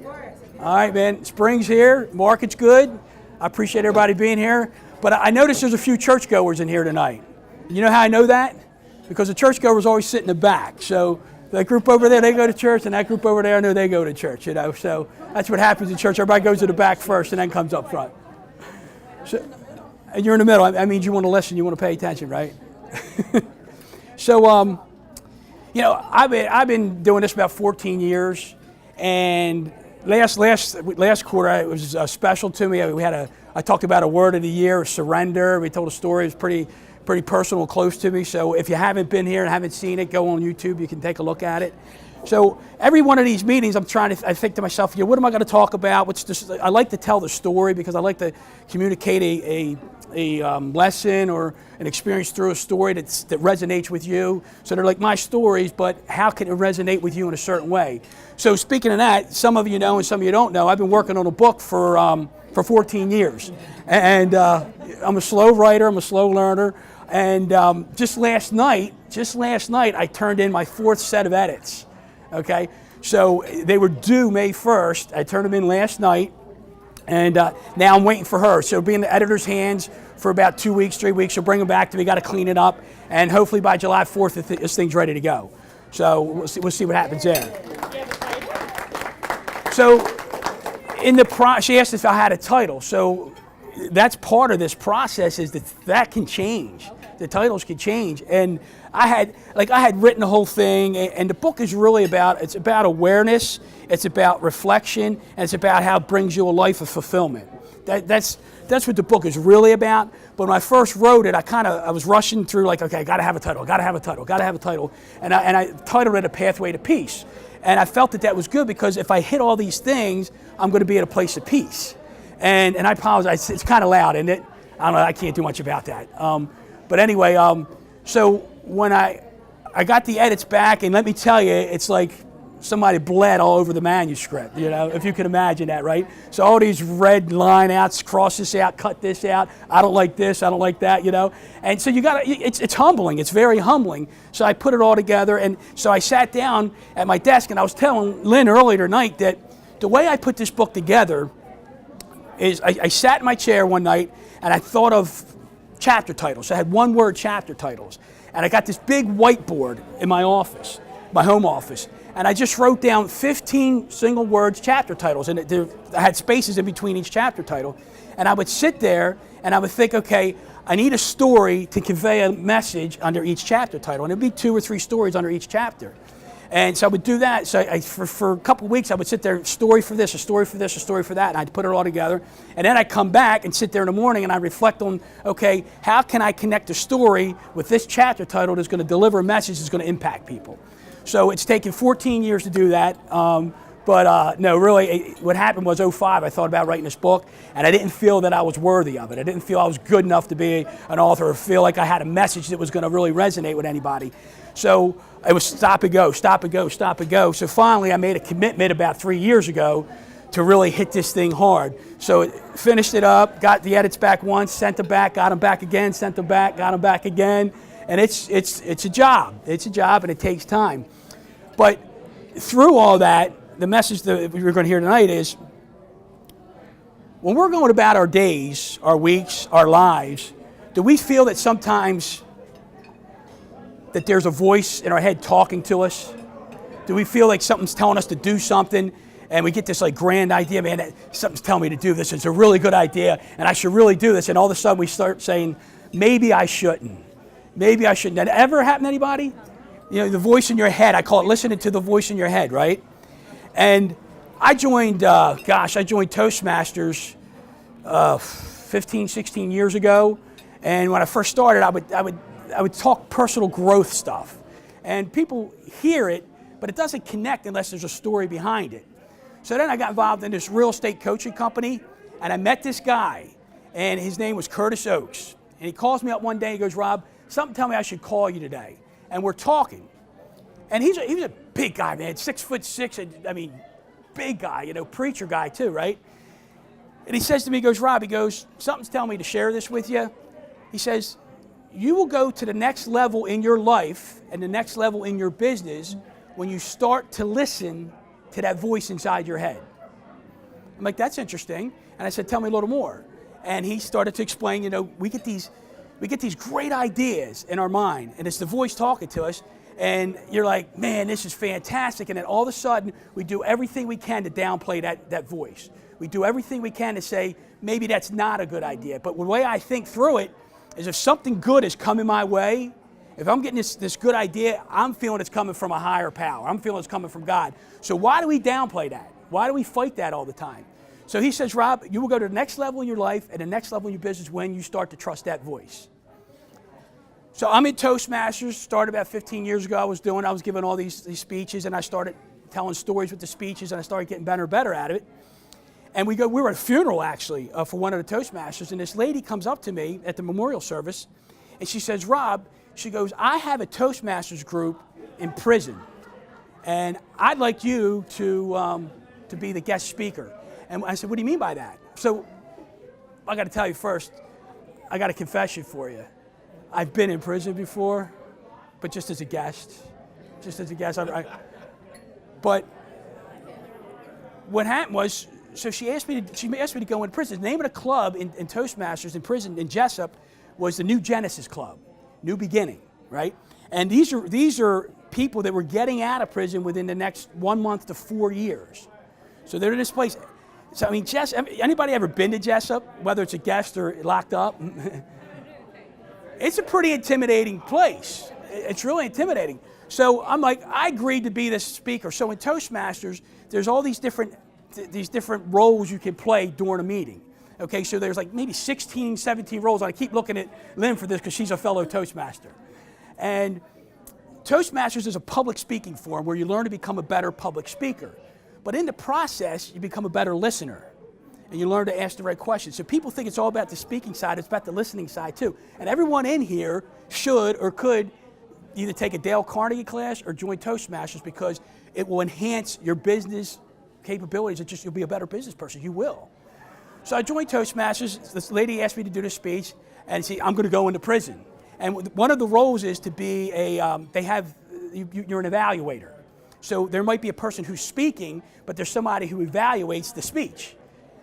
All right, man. Spring's here. Market's good. I appreciate everybody being here. But I noticed there's a few churchgoers in here tonight. You know how I know that? Because the churchgoers always sit in the back. So that group over there, they go to church, and that group over there, I know they go to church. You know, so that's what happens in church. Everybody goes to the back first, and then comes up front. So, and you're in the middle. That means you want to listen. You want to pay attention, right? So, you know, I've been doing this about 14 years, and last quarter it was special to me. I talked about a word of the year, surrender. We told a story. It was pretty personal, close to me. So if you haven't been here and haven't seen it, go on YouTube. You can take a look at it. So every one of these meetings, I think to myself, what am I going to talk about? I like to tell the story because I like to communicate a lesson or an experience through a story that resonates with you. So they're like my stories, but how can it resonate with you in a certain way? So speaking of that, some of you know and some of you don't know, I've been working on a book for 14 years. And I'm a slow writer, I'm a slow learner. And just last night, I turned in my 4th set of edits. Okay, so they were due May 1st. I turned them in last night, and now I'm waiting for her. So it'll be in the editor's hands for about 2 weeks, 3 weeks. She'll bring them back to me. Got to clean it up, and hopefully by July 4th, this thing's ready to go. So we'll see what happens there. So she asked if I had a title. So that's part of this process is that can change. The titles can change, and I had written the whole thing, and the book is really it's about awareness, it's about reflection, and it's about how it brings you a life of fulfillment. That's what the book is really about. But when I first wrote it, I was rushing through like, okay, gotta have a title, and I titled it A Pathway to Peace. And I felt that was good because if I hit all these things, I'm going to be at a place of peace. And I apologize, it's kind of loud, isn't it? I don't know, I can't do much about that. But anyway, so when I got the edits back, and let me tell you, it's like somebody bled all over the manuscript, you know, if you can imagine that, right? So all these red line outs, cross this out, cut this out, I don't like this, I don't like that, you know? And so it's humbling, it's very humbling. So I put it all together, and so I sat down at my desk, and I was telling Lynn earlier tonight that the way I put this book together is I sat in my chair one night, and I thought of chapter titles. I had one-word chapter titles. And I got this big whiteboard in my office, my home office, and I just wrote down 15 single words chapter titles, and I had spaces in between each chapter title. And I would sit there and I would think, okay, I need a story to convey a message under each chapter title, and it'd be 2 or 3 stories under each chapter. And so I would do that. So for a couple of weeks, I would sit there, story for this, a story for this, a story for that, and I'd put it all together. And then I'd come back and sit there in the morning, and I'd reflect on, okay, how can I connect a story with this chapter title that's going to deliver a message that's going to impact people? So it's taken 14 years to do that. No, really, what happened was 2005, I thought about writing this book, and I didn't feel that I was worthy of it. I didn't feel I was good enough to be an author or feel like I had a message that was going to really resonate with anybody. So it was stop and go, stop and go, stop and go. So finally, I made a commitment about 3 years ago to really hit this thing hard. So finished it up, got the edits back once, sent them back, got them back again, sent them back, got them back again. And it's a job. It's a job, and it takes time. But through all that, the message that we're going to hear tonight is, when we're going about our days, our weeks, our lives, do we feel that sometimes that there's a voice in our head talking to us? Do we feel like something's telling us to do something, and we get this like grand idea, man, something's telling me to do this, it's a really good idea, and I should really do this, and all of a sudden we start saying, maybe I shouldn't. Maybe I shouldn't. That ever happen to anybody? You know, the voice in your head, I call it listening to the voice in your head, right? And I joined Toastmasters 15, 16 years ago, and when I first started, I would talk personal growth stuff. And people hear it, but it doesn't connect unless there's a story behind it. So then I got involved in this real estate coaching company, and I met this guy, and his name was Curtis Oakes. And he calls me up one day, he goes, Rob, something tell me I should call you today. And we're talking. And he was a big guy, man, 6'6", and I mean, big guy, you know, preacher guy too, right? And he says to me, he goes, Rob, he goes, something's telling me to share this with you. He says, you will go to the next level in your life and the next level in your business when you start to listen to that voice inside your head. I'm like, that's interesting. And I said, tell me a little more. And he started to explain, we get these great ideas in our mind, and it's the voice talking to us. And you're like, man, this is fantastic. And then all of a sudden, we do everything we can to downplay that voice. We do everything we can to say, maybe that's not a good idea. But the way I think through it is if something good is coming my way, if I'm getting this good idea, I'm feeling it's coming from a higher power. I'm feeling it's coming from God. So why do we downplay that? Why do we fight that all the time? So he says, Rob, you will go to the next level in your life and the next level in your business when you start to trust that voice. So I'm in Toastmasters, started about 15 years ago. I was giving all these speeches, and I started telling stories with the speeches, and I started getting better and better at it. And we were at a funeral, actually, for one of the Toastmasters, and this lady comes up to me at the memorial service, and she says, Rob, she goes, I have a Toastmasters group in prison, and I'd like you to be the guest speaker. And I said, what do you mean by that? So I got to tell you first, I got a confession for you. I've been in prison before, but just as a guest. But what happened was, so she asked me to go into prison. The name of the club in Toastmasters in prison in Jessup was the New Genesis Club, New Beginning, right? And these are people that were getting out of prison within the next 1 month to 4 years. So they're in this place. So I mean, anybody ever been to Jessup, whether it's a guest or locked up? It's a pretty intimidating place. It's really intimidating. So I'm like, I agreed to be the speaker. So in Toastmasters, there's all these different roles you can play during a meeting. Okay, so there's like maybe 16, 17 roles. I keep looking at Lynn for this because she's a fellow Toastmaster. And Toastmasters is a public speaking forum where you learn to become a better public speaker. But in the process, you become a better listener. And you learn to ask the right questions. So people think it's all about the speaking side, it's about the listening side too. And everyone in here should or could either take a Dale Carnegie class or join Toastmasters because it will enhance your business capabilities. You'll be a better business person, you will. So I joined Toastmasters. This lady asked me to do the speech, and I'm going to go into prison. And one of the roles is to be you're an evaluator. So there might be a person who's speaking, but there's somebody who evaluates the speech.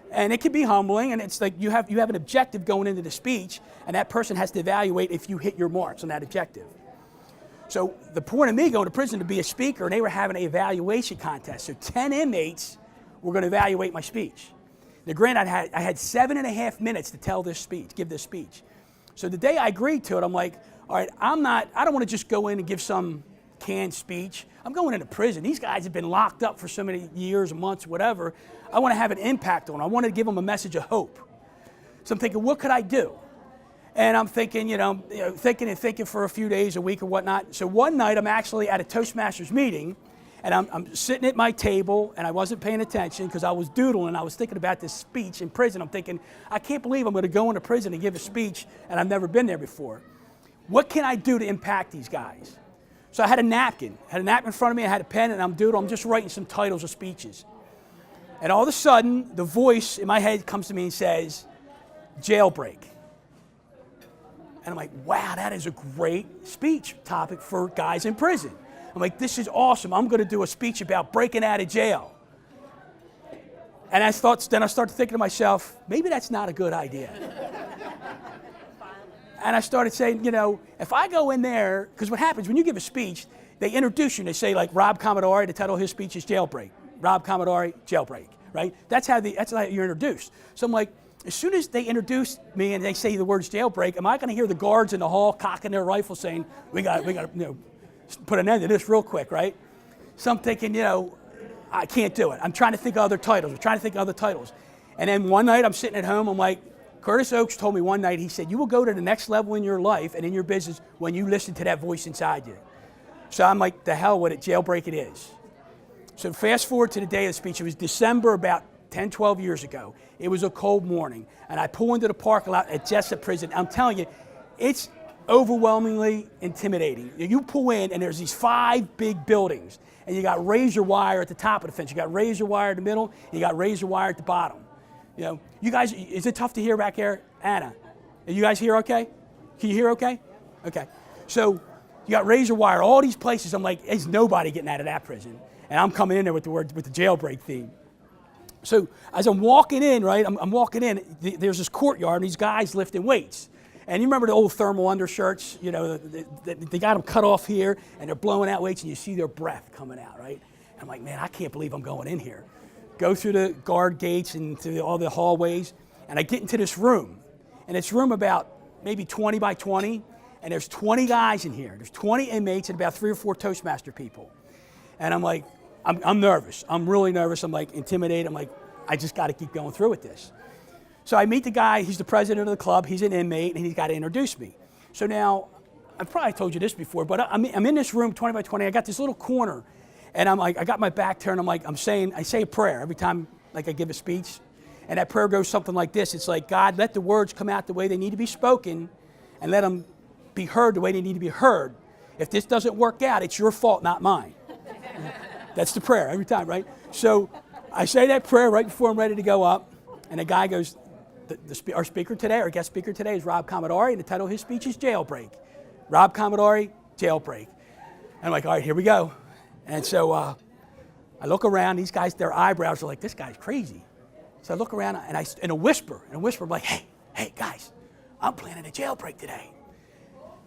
And it can be humbling, and it's like you have an objective going into the speech, and that person has to evaluate if you hit your marks on that objective. So the point of me going to prison to be a speaker, and they were having an evaluation contest. So 10 inmates were going to evaluate my speech. Now, granted, I had 7.5 minutes to give this speech. So the day I agreed to it, I'm like, all right, I don't want to just go in and give some canned speech. I'm going into prison. These guys have been locked up for so many years, months, whatever. I want to have an impact on them. I want to give them a message of hope. So I'm thinking, what could I do? And I'm thinking, thinking for a few days, a week or whatnot. So one night I'm actually at a Toastmasters meeting, and I'm sitting at my table, and I wasn't paying attention because I was doodling. I was thinking about this speech in prison. I'm thinking, I can't believe I'm going to go into prison and give a speech, and I've never been there before. What can I do to impact these guys? So I had a napkin in front of me. I had a pen, and I'm just writing some titles of speeches. And all of a sudden, the voice in my head comes to me and says, jailbreak. And I'm like, wow, that is a great speech topic for guys in prison. I'm like, this is awesome. I'm going to do a speech about breaking out of jail. And then I started thinking to myself, maybe that's not a good idea. And I started saying, if I go in there, because what happens when you give a speech, they introduce you and they say, like, Rob Commodari, the title of his speech is Jailbreak. Rob Commodari, Jailbreak, right? That's how you're introduced. So I'm like, as soon as they introduce me and they say the words jailbreak, am I going to hear the guards in the hall cocking their rifles saying, we got to put an end to this real quick, right? So I'm thinking, I can't do it. I'm trying to think of other titles. And then one night I'm sitting at home, I'm like, Curtis Oakes told me one night, he said, you will go to the next level in your life and in your business when you listen to that voice inside you. So I'm like, the hell with it, jailbreak it is. So fast forward to the day of the speech. It was December about 10, 12 years ago. It was a cold morning, and I pull into the parking lot at Jessup Prison. I'm telling you, it's overwhelmingly intimidating. You pull in, and there's these 5 big buildings, and you got razor wire at the top of the fence. You got razor wire in the middle, and you got razor wire at the bottom. You guys, is it tough to hear back there? Anna, are you guys hear okay? Can you hear okay? Okay. So you got razor wire, all these places. I'm like, there's nobody getting out of that prison. And I'm coming in there with the jailbreak theme. So as I'm walking in, right, I'm walking in, there's this courtyard and these guys lifting weights. And you remember the old thermal undershirts, you know, they got them cut off here and they're blowing out weights and you see their breath coming out, right? And I'm like, man, I can't believe I'm going in here. Go through the guard gates and through all the hallways, and I get into this room. And it's room about maybe 20 by 20, and there's 20 guys in here. There's 20 inmates and about 3 or 4 Toastmaster people. And I'm like, I'm nervous. I'm really nervous. I'm like intimidated. I'm like, I just got to keep going through with this. So I meet the guy. He's the president of the club. He's an inmate, and he's got to introduce me. So now, I've probably told you this before, but I'm in this room, 20 by 20. I got this little corner, and I'm like, I got my back turned. I'm like, I say a prayer every time, like I give a speech, and that prayer goes something like this. It's like, God, let the words come out the way they need to be spoken, and let them be heard the way they need to be heard. If this doesn't work out, it's your fault, not mine. That's the prayer every time, right? So I say that prayer right before I'm ready to go up, and the guy goes, our speaker today, our guest speaker today is Rob Commodari, and the title of his speech is Jailbreak. Rob Commodari, Jailbreak. And I'm like, all right, here we go. And so I look around, these guys, their eyebrows are like, this guy's crazy. So I look around, and in a whisper, I'm like, hey, guys, I'm planning a jailbreak today.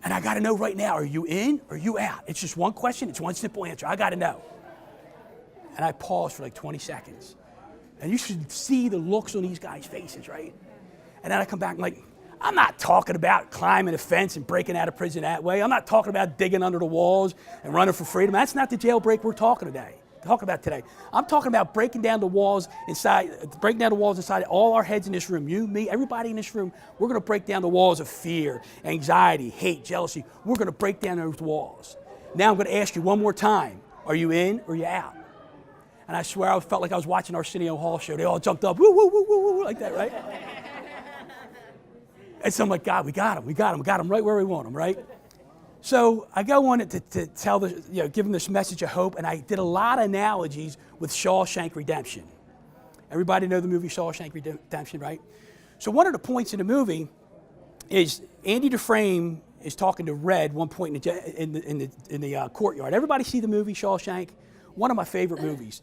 And I got to know right now, are you in or are you out? It's just one question. It's one simple answer. I got to know. And I pause for like 20 seconds. And you should see the looks on these guys' faces, right? And then I come back and like, I'm not talking about climbing a fence and breaking out of prison that way. I'm not talking about digging under the walls and running for freedom. That's not the jailbreak we're talking about today. I'm talking about breaking down the walls inside all our heads in this room. You, me, everybody in this room, we're going to break down the walls of fear, anxiety, hate, jealousy. We're going to break down those walls. Now I'm going to ask you one more time. Are you in or are you out? And I swear I felt like I was watching Arsenio Hall show. They all jumped up, woo, woo, woo, woo, woo, like that, right? And so I'm like, God, we got him right where we want him, right? So I go on to tell give them this message of hope, and I did a lot of analogies with Shawshank Redemption. Everybody know the movie Shawshank Redemption, right? So one of the points in the movie is Andy Dufresne is talking to Red one point in the courtyard. Everybody see the movie Shawshank? One of my favorite movies.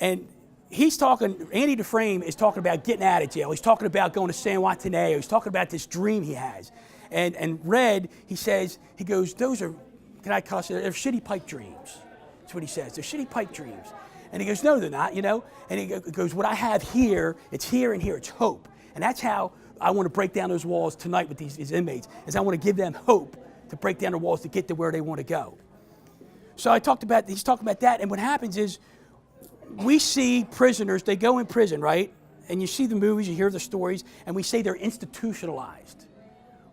And Andy Dufresne is talking about getting out of jail. He's talking about going to San Juan. He's talking about this dream he has. And Red, he goes, those are, can I cuss it? They're shitty pipe dreams. That's what he says. They're shitty pipe dreams. And he goes, no, they're not, you know? And he goes, what I have here, it's here and here, it's hope. And that's how I want to break down those walls tonight with these inmates, is I want to give them hope to break down the walls to get to where they want to go. So he's talking about that, and what happens is we see prisoners, they go in prison, right? And you see the movies, you hear the stories, and we say they're institutionalized.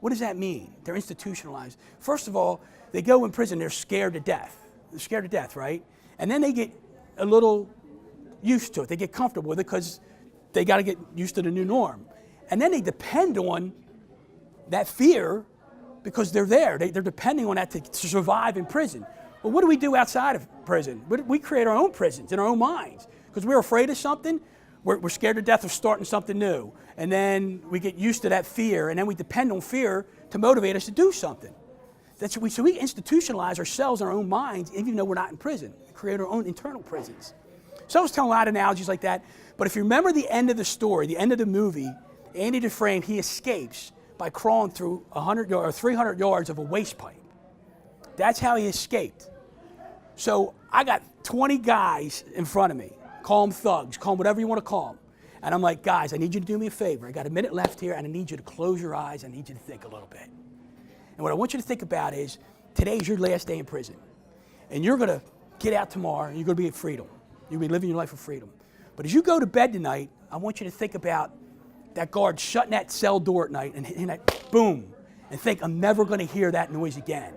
What does that mean? They're institutionalized. First of all, they go in prison, they're scared to death. They're scared to death, right? And then they get a little used to it. They get comfortable with it because they got to get used to the new norm. And then they depend on that fear because they're there. They're depending on that to survive in prison. Well, what do we do outside of prison? We create our own prisons in our own minds because we're afraid of something. We're scared to death of starting something new. And then we get used to that fear, and then we depend on fear to motivate us to do something. So we institutionalize ourselves in our own minds, even though we're not in prison. We create our own internal prisons. So I was telling a lot of analogies like that. But if you remember the end of the story, the end of the movie, Andy Dufresne, he escapes by crawling through 100 or 300 yards of a waste pipe. That's how he escaped. So I got 20 guys in front of me. Call them thugs, call them whatever you want to call them. And I'm like, guys, I need you to do me a favor. I got a minute left here, and I need you to close your eyes. I need you to think a little bit. And what I want you to think about is, today's your last day in prison. And you're going to get out tomorrow, and you're going to be in freedom. You're going to be living your life of freedom. But as you go to bed tonight, I want you to think about that guard shutting that cell door at night, and hitting that boom, and think, I'm never going to hear that noise again.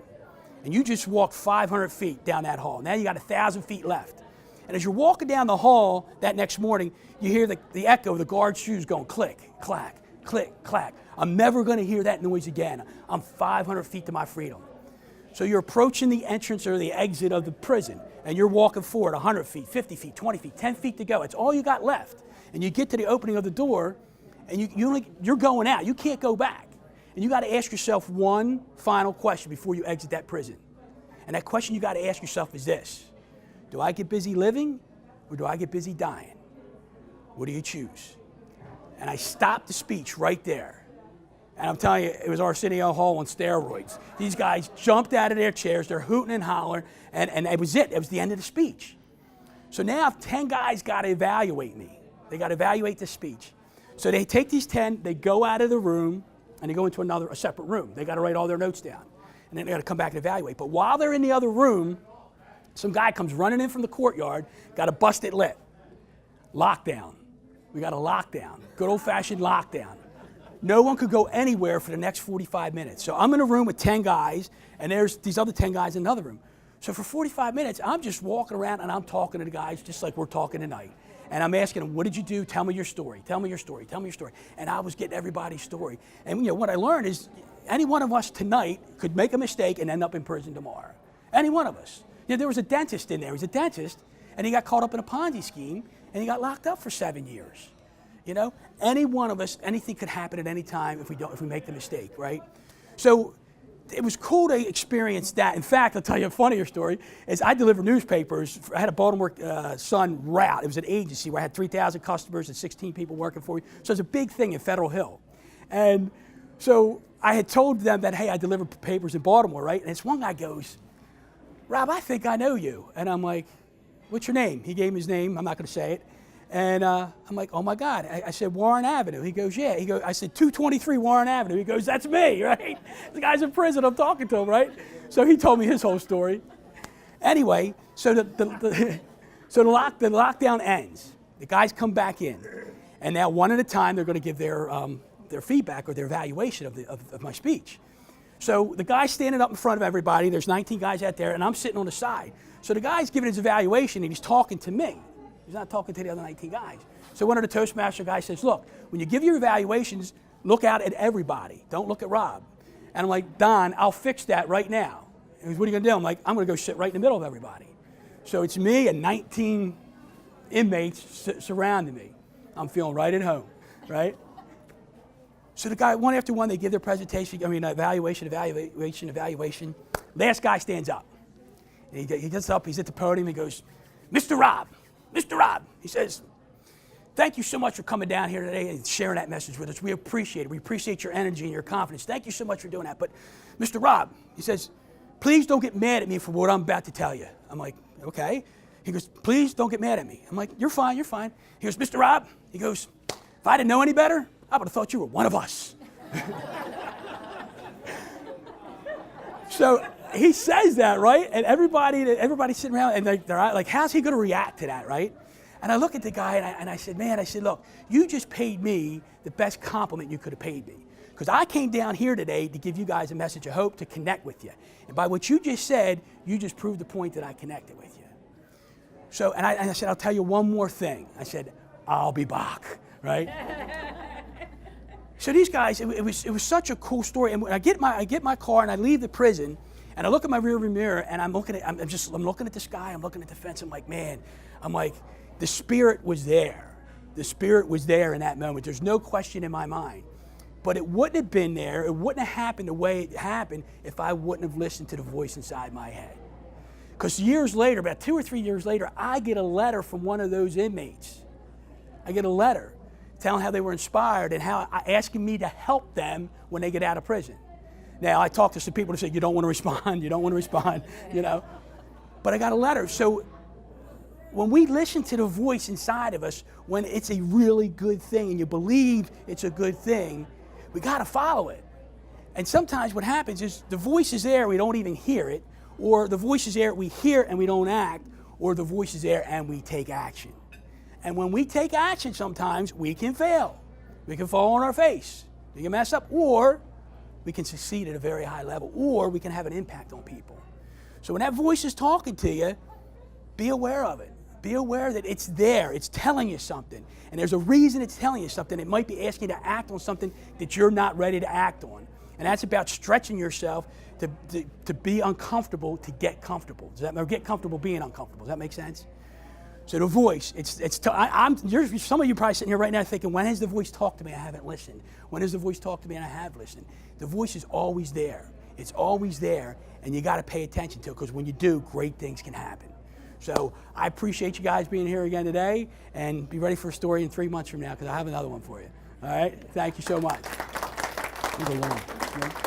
And you just walked 500 feet down that hall. Now you got 1,000 feet left. And as you're walking down the hall that next morning, you hear the echo of the guard's shoes going click, clack, click, clack. I'm never going to hear that noise again. I'm 500 feet to my freedom. So you're approaching the entrance or the exit of the prison, and you're walking forward 100 feet, 50 feet, 20 feet, 10 feet to go. It's all you got left. And you get to the opening of the door, and you're going out. You can't go back. And you got to ask yourself one final question before you exit that prison. And that question you got to ask yourself is this: do I get busy living or do I get busy dying? What do you choose? And I stopped the speech right there. And I'm telling you, it was Arsenio Hall on steroids. These guys jumped out of their chairs, they're hooting and hollering, and it was it. It was the end of the speech. So now 10 guys got to evaluate me. They got to evaluate the speech. So they take these 10, they go out of the room, and they go into a separate room. They got to write all their notes down. And then they got to come back and evaluate. But while they're in the other room, some guy comes running in from the courtyard, got a busted lip. Lockdown. We got a lockdown. Good old-fashioned lockdown. No one could go anywhere for the next 45 minutes. So I'm in a room with 10 guys, and there's these other 10 guys in another room. So for 45 minutes, I'm just walking around and I'm talking to the guys just like we're talking tonight. And I'm asking them, what did you do? Tell me your story. Tell me your story. Tell me your story. And I was getting everybody's story. And what I learned is any one of us tonight could make a mistake and end up in prison tomorrow. Any one of us. There was a dentist in there. He was a dentist, and he got caught up in a Ponzi scheme, and he got locked up for 7 years. Any one of us, anything could happen at any time if we make the mistake, right? So it was cool to experience that. In fact, I'll tell you a funnier story, is I delivered newspapers. I had a Baltimore Sun route. It was an agency where I had 3,000 customers and 16 people working for me. So it was a big thing in Federal Hill. And so I had told them that, hey, I delivered papers in Baltimore, right? And this one guy goes, Rob, I think I know you. And I'm like, what's your name? He gave me his name. I'm not going to say it. And I'm like, oh my God. I said, Warren Avenue. He goes, yeah. I said, 223 Warren Avenue. He goes, that's me, right? The guy's in prison. I'm talking to him, right? So he told me his whole story. Anyway, so the lockdown ends. The guys come back in. And now one at a time, they're going to give their feedback or their evaluation of my speech. So the guy's standing up in front of everybody. There's 19 guys out there, and I'm sitting on the side. So the guy's giving his evaluation, and he's talking to me. He's not talking to the other 19 guys. So one of the Toastmaster guys says, look, when you give your evaluations, look out at everybody. Don't look at Rob. And I'm like, Don, I'll fix that right now. And he goes, what are you going to do? I'm like, I'm going to go sit right in the middle of everybody. So it's me and 19 inmates surrounding me. I'm feeling right at home, right? So the guy, one after one, they give their presentation, evaluation. Last guy stands up. And he gets up, he's at the podium, he goes, Mr. Rob, he says, thank you so much for coming down here today and sharing that message with us. We appreciate it. We appreciate your energy and your confidence. Thank you so much for doing that. But Mr. Rob, he says, please don't get mad at me for what I'm about to tell you. I'm like, okay. He goes, please don't get mad at me. I'm like, you're fine. He goes, Mr. Rob, he goes, if I didn't know any better, I would have thought you were one of us. So he says that, right? And everybody's sitting around and they're like, how's he going to react to that, right? And I look at the guy and I said, look, you just paid me the best compliment you could have paid me. Because I came down here today to give you guys a message of hope, to connect with you. And by what you just said, you just proved the point that I connected with you. So, and I said, I'll tell you one more thing. I said, I'll be back, right? So these guys, it was such a cool story. And when I get my car and I leave the prison, and I look at my rearview mirror, and I'm looking at the sky, I'm looking at the fence. I'm like, the Spirit was there. The Spirit was there in that moment. There's no question in my mind. But it wouldn't have been there. It wouldn't have happened the way it happened if I wouldn't have listened to the voice inside my head. Because years later, about 2 or 3 years later, I get a letter from one of those inmates. I get a letter telling how they were inspired and asking me to help them when they get out of prison. Now, I talked to some people who said, you don't want to respond, But I got a letter. So when we listen to the voice inside of us, when it's a really good thing and you believe it's a good thing, we got to follow it. And sometimes what happens is the voice is there, we don't even hear it, or the voice is there, we hear it and we don't act, or the voice is there and we take action. And when we take action sometimes, we can fail. We can fall on our face. We can mess up, or we can succeed at a very high level, or we can have an impact on people. So when that voice is talking to you, be aware of it. Be aware that it's there. It's telling you something. And there's a reason it's telling you something. It might be asking you to act on something that you're not ready to act on. And that's about stretching yourself to be uncomfortable, to get comfortable. Or get comfortable being uncomfortable. Does that make sense? So the voice, some of you probably sitting here right now thinking, when has the voice talked to me? I haven't listened. When has the voice talked to me and I have listened? The voice is always there. It's always there, and you got to pay attention to it, because when you do, great things can happen. So I appreciate you guys being here again today, and be ready for a story in 3 months from now, because I have another one for you. All right? Thank you so much. Move along.